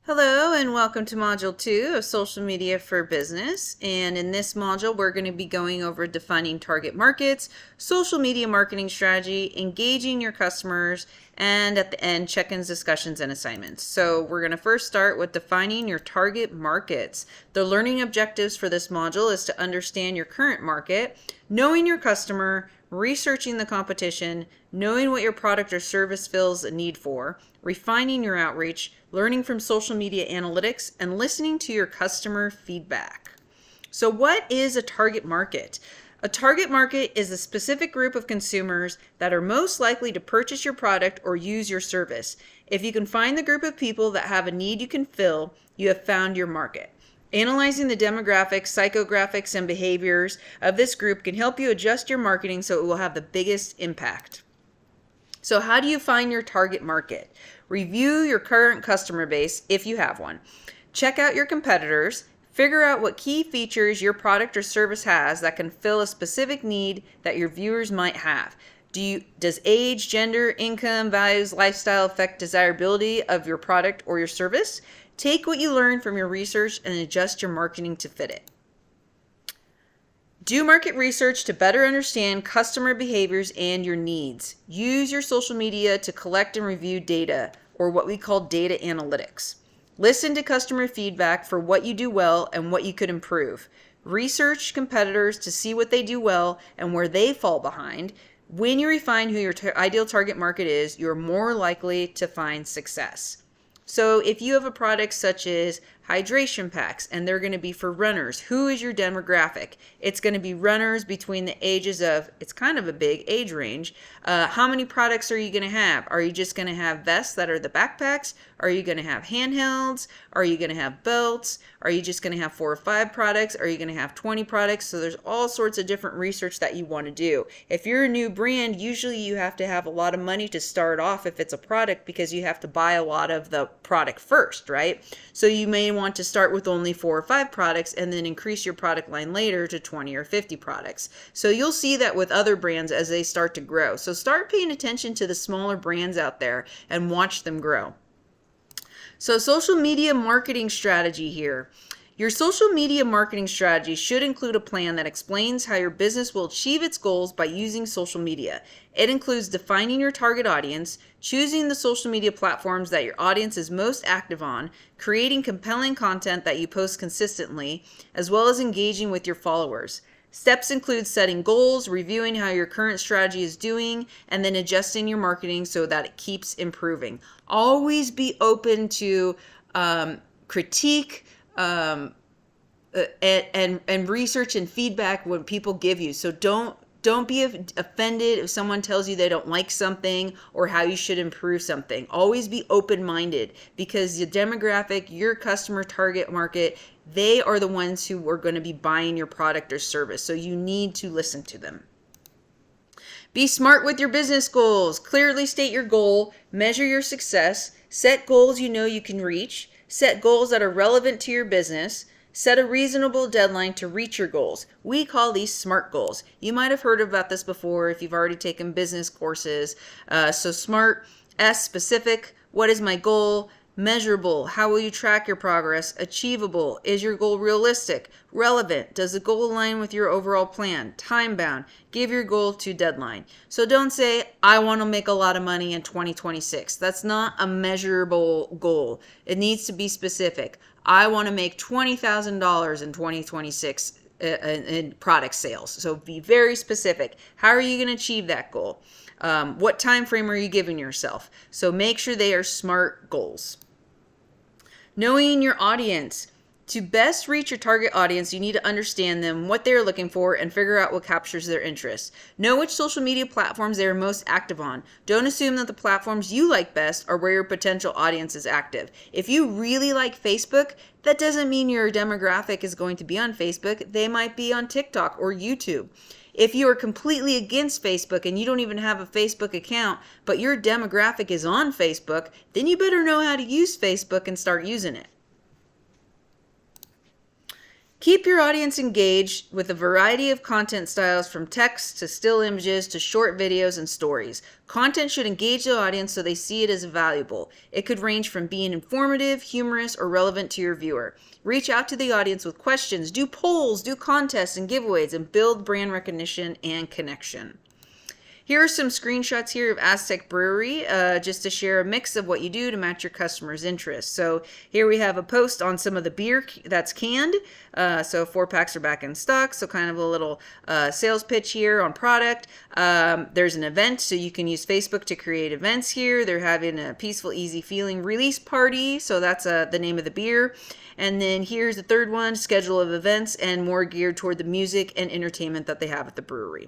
Hello and welcome to Module 2 of Social Media for Business. And in this module, we're going to be going over defining target markets, social media marketing strategy, engaging your customers, and at the end, check-ins, discussions, and assignments. So we're going to first start with defining your target markets. The learning objectives for this module is to understand your current market, knowing your customer, researching the competition, knowing what your product or service fills a need for, refining your outreach, learning from social media analytics, and listening to your customer feedback. So what is a target market? A target market is a specific group of consumers that are most likely to purchase your product or use your service. If you can find the group of people that have a need you can fill, you have found your market. Analyzing the demographics, psychographics, and behaviors of this group can help you adjust your marketing so it will have the biggest impact. So how do you find your target market? Review your current customer base if you have one. Check out your competitors. Figure out what key features your product or service has that can fill a specific need that your viewers might have. Does age, gender, income, values, lifestyle affect desirability of your product or your service? Take what you learn from your research and adjust your marketing to fit it. Do market research to better understand customer behaviors and your needs. Use your social media to collect and review data, or what we call data analytics. Listen to customer feedback for what you do well and what you could improve. Research competitors to see what they do well and where they fall behind. When you refine who your ideal target market is, you're more likely to find success. So if you have a product such as hydration packs and they're going to be for runners, who is your demographic? It's going to be runners between the ages of, it's kind of a big age range. How many products are you going to have? Are you just going to have vests that are the backpacks? Are you going to have handhelds? Are you going to have belts? Are you just going to have 4 or 5 products? Are you going to have 20 products? So there's all sorts of different research that you want to do. If you're a new brand, usually you have to have a lot of money to start off if it's a product, because you have to buy a lot of the product first, right? So you may want to start with only 4 or 5 products and then increase your product line later to 20 or 50 products. So you'll see that with other brands as they start to grow. So start paying attention to the smaller brands out there and watch them grow. So social media marketing strategy here. Your social media marketing strategy should include a plan that explains how your business will achieve its goals by using social media. It includes defining your target audience, choosing the social media platforms that your audience is most active on, creating compelling content that you post consistently, as well as engaging with your followers. Steps include setting goals, reviewing how your current strategy is doing, and then adjusting your marketing so that it keeps improving. Always be open to critique and research and feedback when people give you. So don't be offended if someone tells you they don't like something or how you should improve something. Always be open-minded, because the demographic, your customer target market, they are the ones who are going to be buying your product or service. So you need to listen to them. Be smart with your business goals. Clearly state your goal, measure your success, set goals you know you can reach, set goals that are relevant to your business, set a reasonable deadline to reach your goals. We call these SMART goals. You might have heard about this before if you've already taken business courses. So SMART, S, specific, what is my goal? Measurable, how will you track your progress? Achievable, is your goal realistic? Relevant, does the goal align with your overall plan? Time bound, give your goal to deadline. So don't say, I want to make a lot of money in 2026. That's not a measurable goal. It needs to be specific. I want to make $20,000 in 2026 in product sales. So be very specific. How are you going to achieve that goal? What time frame are you giving yourself? So make sure they are SMART goals. Knowing your audience. To best reach your target audience, you need to understand them, what they're looking for, and figure out what captures their interest. Know which social media platforms they are most active on. Don't assume that the platforms you like best are where your potential audience is active. If you really like Facebook, that doesn't mean your demographic is going to be on Facebook. They might be on TikTok or YouTube. If you are completely against Facebook and you don't even have a Facebook account, but your demographic is on Facebook, then you better know how to use Facebook and start using it. Keep your audience engaged with a variety of content styles from text to still images to short videos and stories. Content should engage the audience so they see it as valuable. It could range from being informative, humorous, or relevant to your viewer. Reach out to the audience with questions, do polls, do contests and giveaways, and build brand recognition and connection. Here are some screenshots here of Aztec Brewery, just to share a mix of what you do to match your customers' interests. So here we have a post on some of the beer that's canned. So 4-packs are back in stock. So kind of a little sales pitch here on product. There's an event, so you can use Facebook to create events here. They're having a peaceful, easy feeling release party. So that's the name of the beer. And then here's the third one, schedule of events, and more geared toward the music and entertainment that they have at the brewery.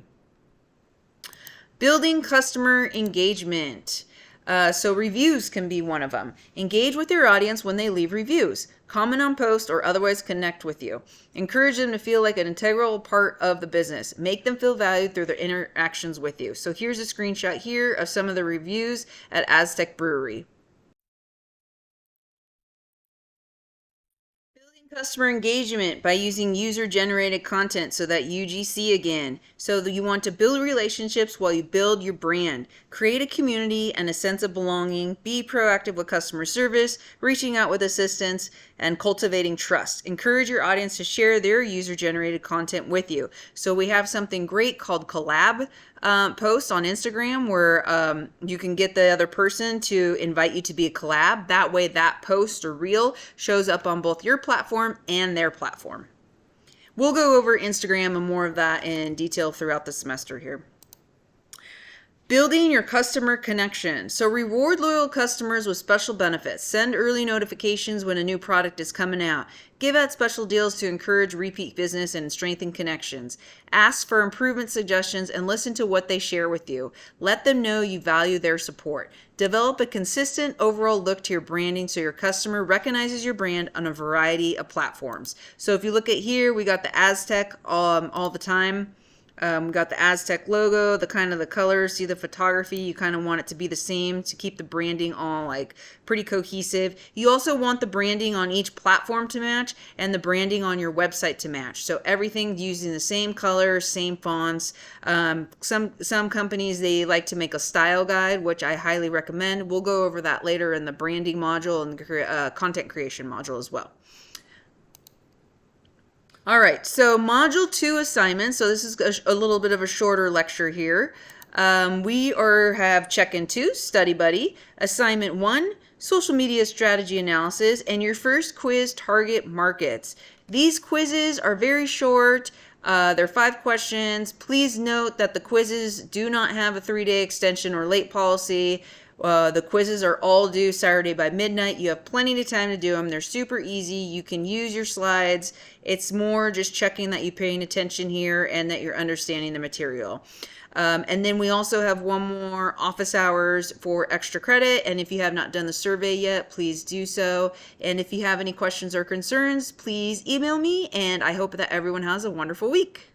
Building customer engagement. So reviews can be one of them. Engage with your audience when they leave reviews. Comment on posts or otherwise connect with you. Encourage them to feel like an integral part of the business. Make them feel valued through their interactions with you. So here's a screenshot here of some of the reviews at Aztec Brewery. Customer engagement by using user-generated content, so that UGC again. So that you want to build relationships while you build your brand. Create a community and a sense of belonging. Be proactive with customer service, reaching out with assistance, and cultivating trust. Encourage your audience to share their user-generated content with you. So we have something great called collab posts on Instagram where you can get the other person to invite you to be a collab. That way that post or reel shows up on both your platform and their platform. We'll go over Instagram and more of that in detail throughout the semester here. Building your customer connection. So reward loyal customers with special benefits. Send early notifications when a new product is coming out. Give out special deals to encourage repeat business and strengthen connections. Ask for improvement suggestions and listen to what they share with you. Let them know you value their support. Develop a consistent overall look to your branding so your customer recognizes your brand on a variety of platforms. So if you look at here, we got the Aztec all the time. We got the Aztec logo, the kind of the colors, see the photography, you kind of want it to be the same to keep the branding all like pretty cohesive. You also want the branding on each platform to match and the branding on your website to match. So everything using the same colors, same fonts. Some companies, they like to make a style guide, which I highly recommend. We'll go over that later in the branding module and the content creation module as well. All right, so Module 2 assignments. So this is a little bit of a shorter lecture here. We have check-in 2, Study Buddy. Assignment 1, Social Media Strategy Analysis. And your first quiz, Target Markets. These quizzes are very short. They're 5 questions. Please note that the quizzes do not have a 3-day extension or late policy. The quizzes are all due Saturday by midnight. You have plenty of time to do them. They're super easy. You can use your slides. It's more just checking that you're paying attention here and that you're understanding the material. And then we also have one more office hours for extra credit. And if you have not done the survey yet, please do so. And if you have any questions or concerns, please email me. And I hope that everyone has a wonderful week.